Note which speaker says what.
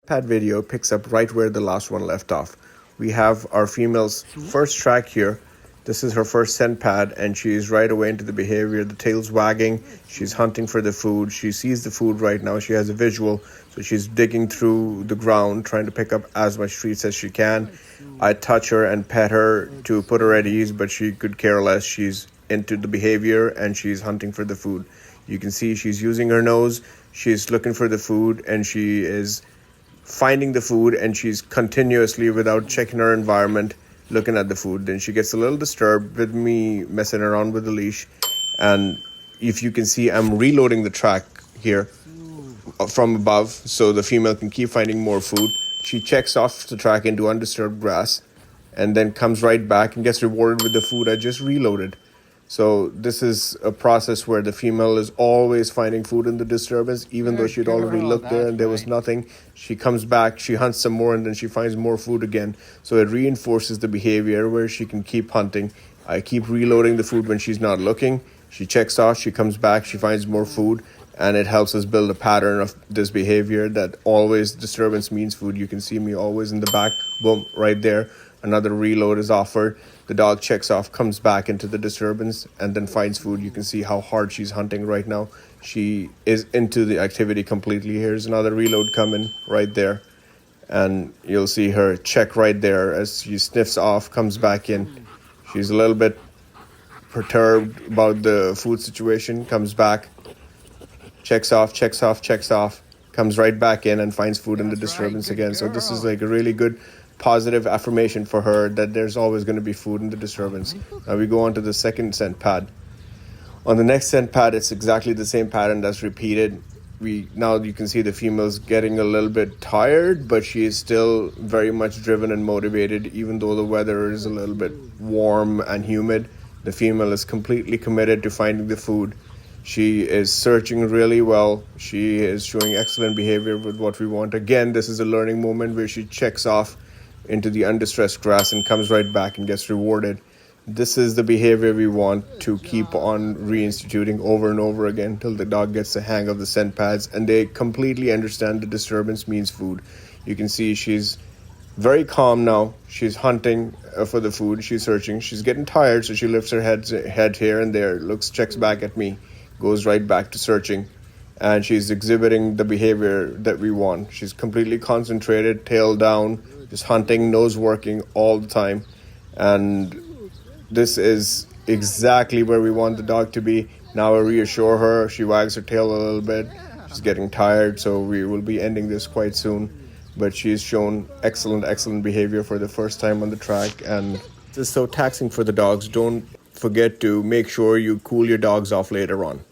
Speaker 1: Pad video picks up right where the last one left off. We have our female's first track here. This is her first scent pad, and she's right away into the behavior. The tail's wagging. She's hunting for the food. She sees the food right now. She has a visual, so she's digging through the ground, trying to pick up as much treats as she can. I touch her and pet her to put her at ease, but she could care less. She's into the behavior, and she's hunting for the food. You can see she's using her nose. She's looking for the food, and she is finding the food, and she's continuously, without checking her environment, looking at the food. Then she gets a little disturbed with me messing around with the leash, and if you can see, I'm reloading the track here from above so the female can keep finding more food. She checks off the track into undisturbed grass and then comes right back and gets rewarded with the food I just reloaded. So this is a process where the female is always finding food in the disturbance, even though she'd already looked there and there was nothing. She comes back, she hunts some more, and then she finds more food again. So it reinforces the behavior where she can keep hunting. I keep reloading the food when she's not looking. She checks off, she comes back, she finds more food, and it helps us build a pattern of this behavior that always disturbance means food. You can see me always in the back, boom, right there. Another reload is offered. The dog checks off, comes back into the disturbance, and then finds food. You can see how hard she's hunting right now. She is into the activity completely. Here's another reload coming right there. And you'll see her check right there as she sniffs off, comes back in. She's a little bit perturbed about the food situation, comes back, checks off, comes right back in and finds food in the disturbance again. So this is like a really good positive affirmation for her that there's always going to be food in the disturbance. Now we go on to the second scent pad. On the next scent pad, it's exactly the same pattern that's repeated. Now you can see the female's getting a little bit tired, but she is still very much driven and motivated. Even though the weather is a little bit warm and humid, the female is completely committed to finding the food. She is searching really well. She is showing excellent behavior with what we want. Again, this is a learning moment where she checks off into the undistressed grass and comes right back and gets rewarded. This is the behavior we want to keep on reinstituting over and over again till the dog gets the hang of the scent pads and they completely understand the disturbance means food. You can see she's very calm now. She's hunting for the food. She's searching. She's getting tired, so she lifts her head here and there, checks back at me, goes right back to searching, and she's exhibiting the behavior that we want. She's completely concentrated, tail down, just hunting, nose working all the time. And this is exactly where we want the dog to be. Now I reassure her. She wags her tail a little bit. She's getting tired, so we will be ending this quite soon. But she's shown excellent behavior for the first time on the track. And this is so taxing for the dogs. Don't forget to make sure you cool your dogs off later on.